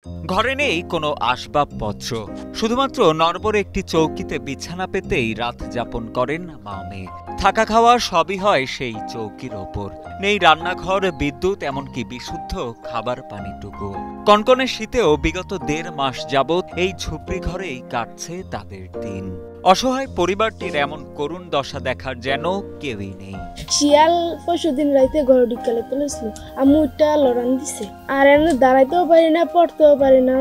ঘরে নেই কোনো আসবাবপত্র, শুধুমাত্র নড়বড়ে একটি চৌকিতে বিছানা পেতেই রাত যাপন করেন মা মেয়ে। থাকা খাওয়া সবই হয় সেই চৌকির ওপর। নেই রান্নাঘর, বিদ্যুৎ, এমনকি বিশুদ্ধ খাবার পানিটুকু। কনকনে শীতেও বিগত ১.৫ মাস যাবৎ এই ঝুপড়ি ঘরেই কাটছে তাদের দিন। অসহায় পরিবারটির এমন করুণ দশা দেখার যেন কেউই নেই। শিয়াল পরশুদিন রাইতে ঘর ঢুকালে তুলেছিল, আমি ওইটা লড়ান দিছে। আর এমনি দাঁড়াইতেও পারি না, পড়তেও পারি না,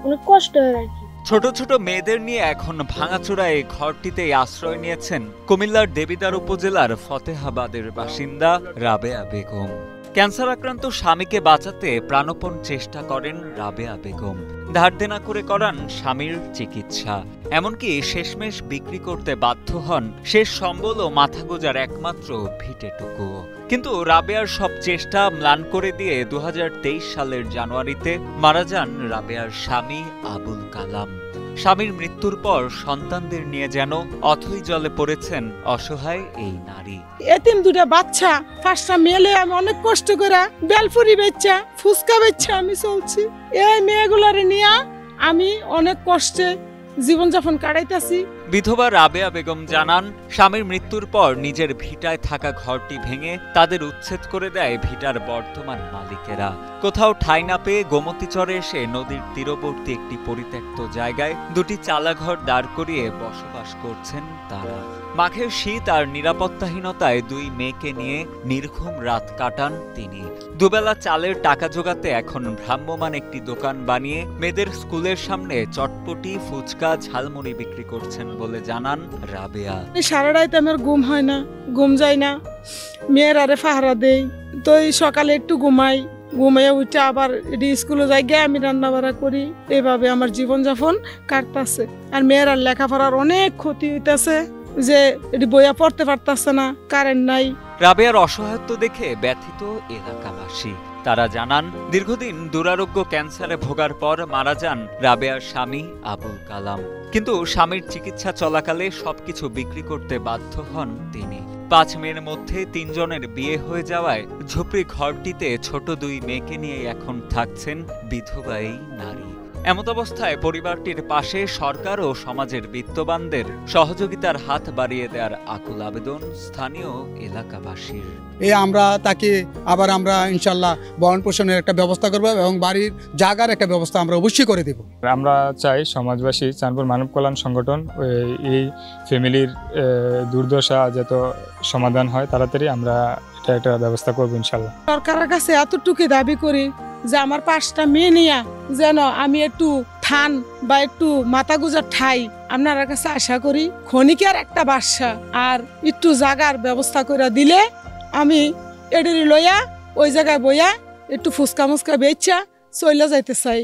অনেক কষ্ট হয় আর কি। ছোট ছোট মেয়েদের নিয়ে এখন ভাঙাচোরা এই ঘরটিতেই আশ্রয় নিয়েছেন কুমিল্লার দেবিদ্বার উপজেলার ফতেহাবাদের বাসিন্দা রাবেয়া বেগম। ক্যান্সার আক্রান্ত স্বামীকে বাঁচাতে প্রাণপণ চেষ্টা করেন রাবেয়া বেগম। ধার দেনা করে করান স্বামীর চিকিৎসা, এমনকি শেষমেশ বিক্রি করতে বাধ্য হন শেষ সম্বল ও মাথা গোজার একমাত্র ভিটেটুকু। কিন্তু রাবেয়ার সব চেষ্টা ম্লান করে দিয়ে ২০২৩ সালের জানুয়ারিতে মারা যান রাবেয়ার স্বামী আবুল কালাম। স্বামীর মৃত্যুর পর সন্তানদের নিয়ে যেন অথই জলে পড়েছেন অসহায় এই নারী। এতিম দুটা বাচ্চা, ৫টা মেলে আমি অনেক কষ্ট করে বেলপুরি বেচা, ফুচকা বেচা আমি চলছি। এই মেয়েগুলারে নিয়ে আমি অনেক কষ্টে জীবনযাপন কাটাইতেছি। বিধবা রাবেয়া বেগম জানান, স্বামীর মৃত্যুর পর নিজের ভিটায় থাকা ঘরটি ভেঙে তাদের উচ্ছেদ করে দেয় ভিটার বর্তমান মালিকেরা। কোথাও ঠাঁই না পেয়ে গোমতীচরে এসে নদীর তীরবর্তী একটি পরিত্যক্ত জায়গায় দুটি চালাঘর দাঁড় করিয়ে বসবাস করছেন তারা। মাঘের শীত আর নিরাপত্তাহীনতায় ২ মেয়েকে নিয়ে নির্ঘুম রাত কাটান তিনি। দুবেলা চালের টাকা জোগাতে এখন ভ্রাম্যমাণ একটি দোকান বানিয়ে মেয়েদের স্কুলের সামনে চটপটি, ফুচকা, ঝালমুড়ি বিক্রি করছেন বলে জানান রাবেয়া। সারা রাত আমার ঘুম হয় না, ঘুম যায় না, মেয়ের আরে পাহারা দেই, তো সকালে একটু ঘুমাই, ঘুমিয়ে উঠে আবার স্কুলে যাই গিয়ে আমি রান্না বাড়া করি। এভাবে আমার জীবনযাপন কাটতেছে। আর মেয়ের আর লেখাপড়ার অনেক ক্ষতি হইতেছে, যে এটি বইয়া পড়তে পারতেছে না, কারেন্ট নাই। রাবেয়ার অসহায়ত্ব দেখে ব্যথিত এলাকাবাসী। তারা জানান, দীর্ঘদিন দুরারোগ্য ক্যান্সারে ভোগার পর মারা যান রাবেয়ার স্বামী আবুল কালাম। কিন্তু স্বামীর চিকিৎসা চলাকালে সবকিছু বিক্রি করতে বাধ্য হন তিনি। ৫ মেয়ের মধ্যে ৩ জনের বিয়ে হয়ে যাওয়ায় ঝুপড়ি ঘরটিতে ছোট ২ মেয়েকে নিয়ে এখন থাকছেন বিধবা এই নারী। এমত অবস্থায় পরিবারটির পাশে সরকার ও সমাজের বিত্তবানদের সহযোগিতার হাত বাড়িয়ে দেওয়ার আকুল আবেদন স্থানীয় এলাকাবাসীর। আমরা তাকে আবার আমরা ইনশাল্লাহ ভরণ পোষণের একটা ব্যবস্থা করবো এবং বাড়ির জায়গার একটা ব্যবস্থা আমরা অবশ্যই করে দেব। আমরা চাই সমাজবাসী, চাঁদপুর মানব কল্যাণ সংগঠন এই ফ্যামিলির দুর্দশা যত সমাধান হয় তাড়াতাড়ি আমরা এটা একটা ব্যবস্থা করবো ইনশাল্লাহ। সরকারের কাছে এতটুকু দাবি করি যে আমার 5টা মেয়ে নিয়ে যেন আমি একটু থান বা একটু মাথা গুজার ঠাই আপনার কাছে আশা করি। ক্ষণিকের একটা বাসা আর একটু জাগার ব্যবস্থা করে দিলে আমি এডেরি লইয়া ওই জায়গায় বইয়া একটু ফুচকা মুচকা বেচা চলে যাইতে চাই।